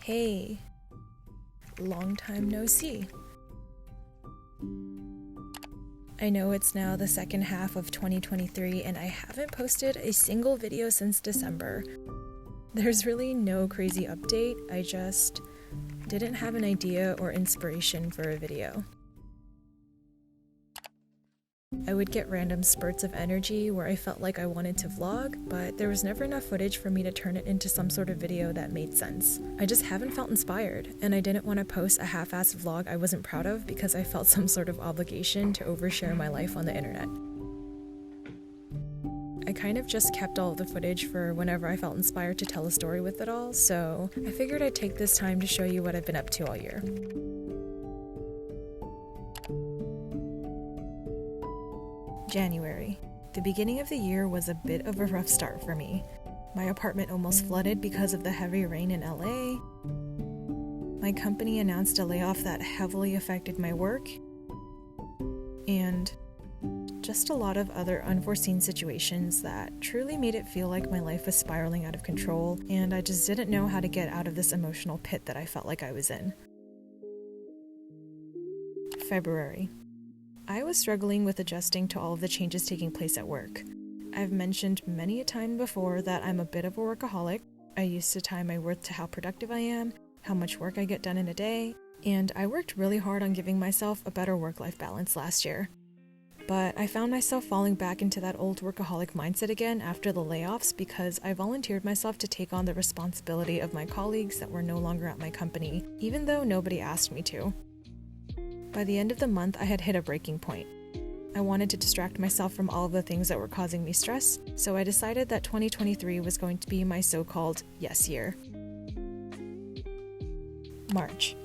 Hey, long time no see. I know it's now the second half of 2023 and I haven't posted a single video since December. There's really no crazy update, I just didn't have an idea or inspiration for a video. I would get random spurts of energy where I felt like I wanted to vlog, but there was never enough footage for me to turn it into some sort of video that made sense. I just haven't felt inspired, and I didn't want to post a half-assed vlog I wasn't proud of because I felt some sort of obligation to overshare my life on the internet. I kind of just kept all of the footage for whenever I felt inspired to tell a story with it all, so I figured I'd take this time to show you what I've been up to all year. January. The beginning of the year was a bit of a rough start for me. My apartment almost flooded because of the heavy rain in LA. My company announced a layoff that heavily affected my work. And just a lot of other unforeseen situations that truly made it feel like my life was spiraling out of control, and I just didn't know how to get out of this emotional pit that I felt like I was in. February. I was struggling with adjusting to all of the changes taking place at work. I've mentioned many a time before that I'm a bit of a workaholic. I used to tie my worth to how productive I am, how much work I get done in a day, and I worked really hard on giving myself a better work-life balance last year. But I found myself falling back into that old workaholic mindset again after the layoffs because I volunteered myself to take on the responsibility of my colleagues that were no longer at my company, even though nobody asked me to. By the end of the month, I had hit a breaking point. I wanted to distract myself from all of the things that were causing me stress, so I decided that 2023 was going to be my so-called yes year. March.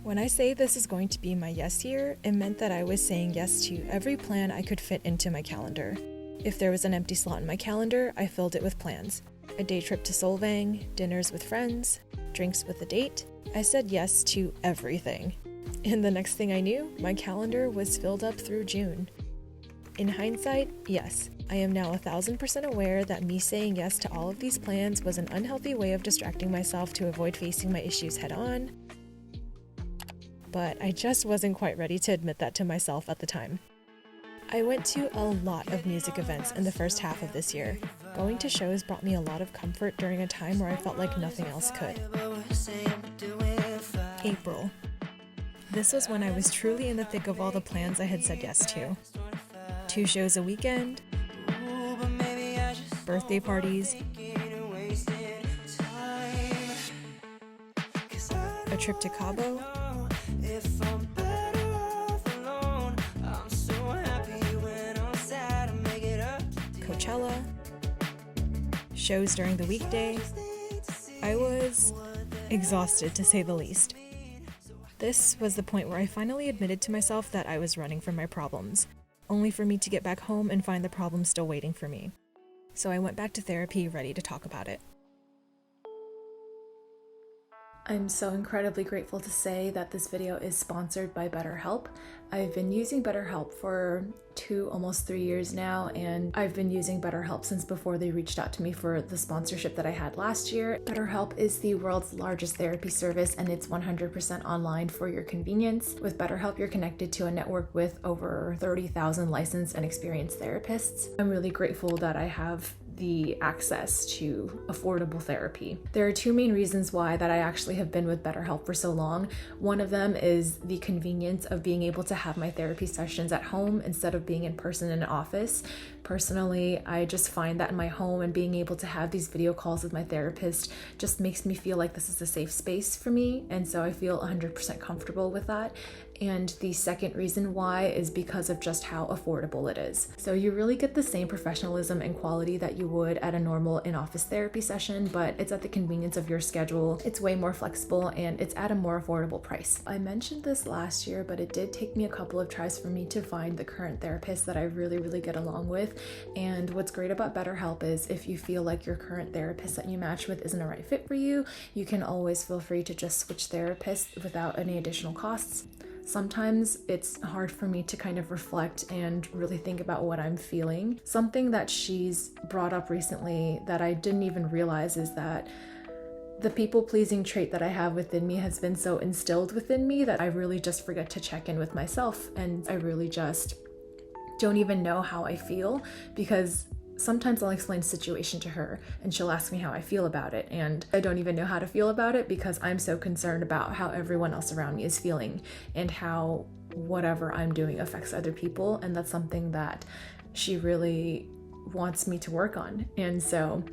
When I say this is going to be my yes year, it meant that I was saying yes to every plan I could fit into my calendar. If there was an empty slot in my calendar, I filled it with plans. A day trip to Solvang, dinners with friends, drinks with a date. I said yes to everything. And the next thing I knew, my calendar was filled up through June. In hindsight, yes, I am now 1000% aware that me saying yes to all of these plans was an unhealthy way of distracting myself to avoid facing my issues head on. But I just wasn't quite ready to admit that to myself at the time. I went to a lot of music events in the first half of this year. Going to shows brought me a lot of comfort during a time where I felt like nothing else could. April. This was when I was truly in the thick of all the plans I had said yes to. 2 shows a weekend, birthday parties, a trip to Cabo, Coachella, shows during the weekday. I was exhausted, to say the least. This was the point where I finally admitted to myself that I was running from my problems, only for me to get back home and find the problem still waiting for me. So I went back to therapy, ready to talk about it. I'm so incredibly grateful to say that this video is sponsored by BetterHelp. I've been using BetterHelp for almost 3 years now, and I've been using BetterHelp since before they reached out to me for the sponsorship that I had last year. BetterHelp is the world's largest therapy service, and it's 100% online for your convenience. With BetterHelp, you're connected to a network with over 30,000 licensed and experienced therapists. I'm really grateful that I have the access to affordable therapy. There are 2 main reasons why that I actually have been with BetterHelp for so long. One of them is the convenience of being able to have my therapy sessions at home instead of being in person in an office. Personally, I just find that in my home and being able to have these video calls with my therapist just makes me feel like this is a safe space for me, and so I feel 100% comfortable with that. And the second reason why is because of just how affordable it is. So you really get the same professionalism and quality that you would at a normal in-office therapy session, but it's at the convenience of your schedule. It's way more flexible and it's at a more affordable price. I mentioned this last year, but it did take me a couple of tries for me to find the current therapist that I really get along with. And what's great about BetterHelp is if you feel like your current therapist that you match with isn't a right fit for you, you can always feel free to just switch therapists without any additional costs. Sometimes it's hard for me to kind of reflect and really think about what I'm feeling. Something that she's brought up recently that I didn't even realize is that The people-pleasing trait that I have within me has been so instilled within me that I really just forget to check in with myself, and I really just don't even know how I feel, because sometimes I'll explain a situation to her and she'll ask me how I feel about it, and I don't even know how to feel about it because I'm so concerned about how everyone else around me is feeling and how whatever I'm doing affects other people, and that's something that she really wants me to work on. And so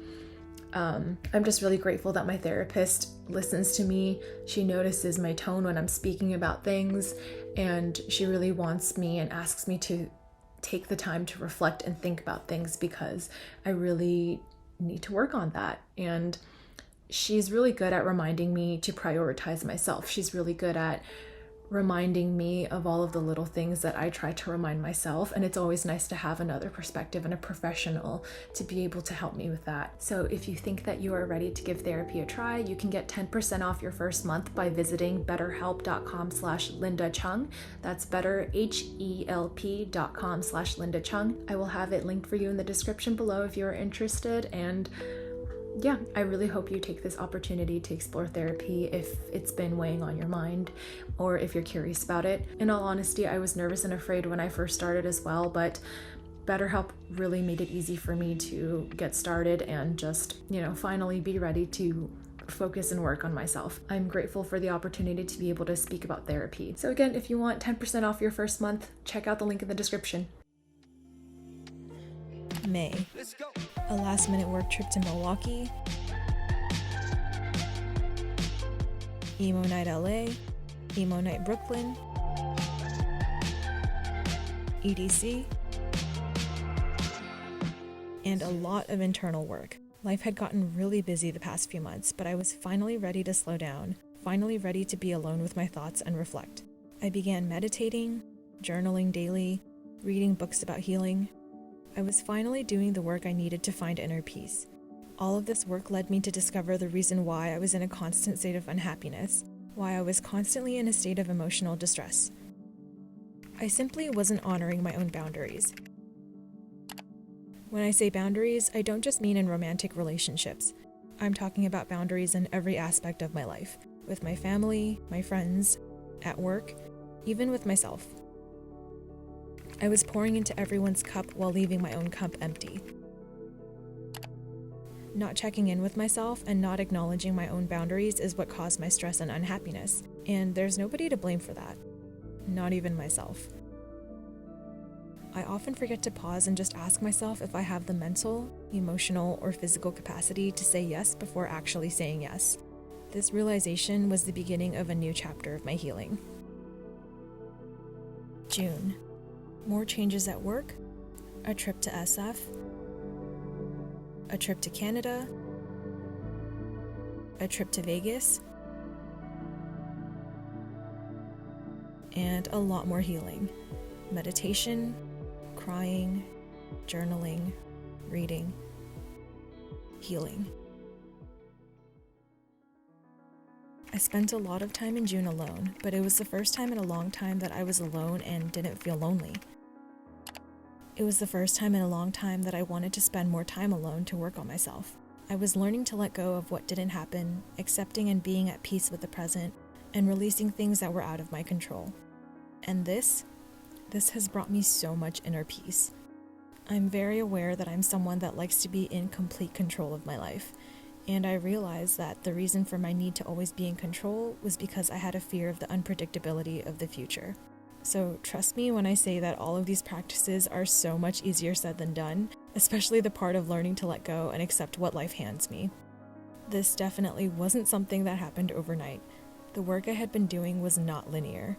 I'm just really grateful that my therapist listens to me. She notices my tone when I'm speaking about things, and she really wants me and asks me to take the time to reflect and think about things, because I really need to work on that. And she's really good at reminding me to prioritize myself. She's really good at reminding me of all of the little things that I try to remind myself, and it's always nice to have another perspective and a professional to be able to help me with that. So if you think that you are ready to give therapy a try, you can get 10% off your first month by visiting betterhelp.com/Linda Cheung. That's betterhelp.com/Linda Cheung. I will have it linked for you in the description below if you're interested. And yeah, I really hope you take this opportunity to explore therapy if it's been weighing on your mind or if you're curious about it. In all honesty, I was nervous and afraid when I first started as well, but BetterHelp really made it easy for me to get started and just, finally be ready to focus and work on myself. I'm grateful for the opportunity to be able to speak about therapy. So again, if you want 10% off your first month, check out the link in the description. May. A last-minute work trip to Milwaukee, Emo Night LA, Emo Night Brooklyn, EDC, and a lot of internal work. Life had gotten really busy the past few months, but I was finally ready to slow down, finally ready to be alone with my thoughts and reflect. I began meditating, journaling daily, reading books about healing. I was finally doing the work I needed to find inner peace. All of this work led me to discover the reason why I was in a constant state of unhappiness, why I was constantly in a state of emotional distress. I simply wasn't honoring my own boundaries. When I say boundaries, I don't just mean in romantic relationships. I'm talking about boundaries in every aspect of my life, with my family, my friends, at work, even with myself. I was pouring into everyone's cup while leaving my own cup empty. Not checking in with myself and not acknowledging my own boundaries is what caused my stress and unhappiness, and there's nobody to blame for that, not even myself. I often forget to pause and just ask myself if I have the mental, emotional, or physical capacity to say yes before actually saying yes. This realization was the beginning of a new chapter of my healing. June. More changes at work, a trip to SF, a trip to Canada, a trip to Vegas, and a lot more healing. Meditation, crying, journaling, reading, healing. I spent a lot of time in June alone, but it was the first time in a long time that I was alone and didn't feel lonely. It was the first time in a long time that I wanted to spend more time alone to work on myself. I was learning to let go of what didn't happen, accepting and being at peace with the present, and releasing things that were out of my control. And this has brought me so much inner peace. I'm very aware that I'm someone that likes to be in complete control of my life, and I realized that the reason for my need to always be in control was because I had a fear of the unpredictability of the future. So trust me when I say that all of these practices are so much easier said than done, especially the part of learning to let go and accept what life hands me. This definitely wasn't something that happened overnight. The work I had been doing was not linear.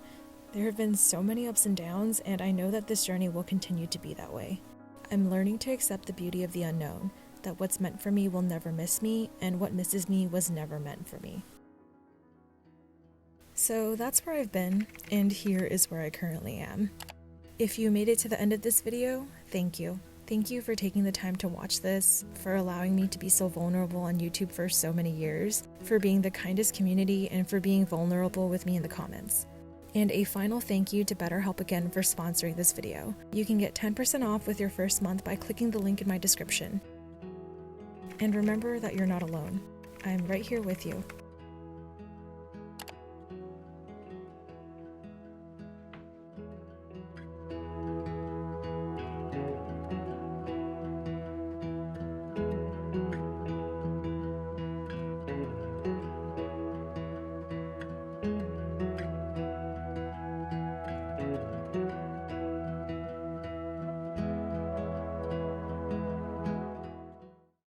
There have been so many ups and downs, and I know that this journey will continue to be that way. I'm learning to accept the beauty of the unknown, that what's meant for me will never miss me, and what misses me was never meant for me. So that's where I've been, and here is where I currently am. If you made it to the end of this video, thank you. Thank you for taking the time to watch this, for allowing me to be so vulnerable on YouTube for so many years, for being the kindest community, and for being vulnerable with me in the comments. And a final thank you to BetterHelp again for sponsoring this video. You can get 10% off with your first month by clicking the link in my description. And remember that you're not alone. I'm right here with you.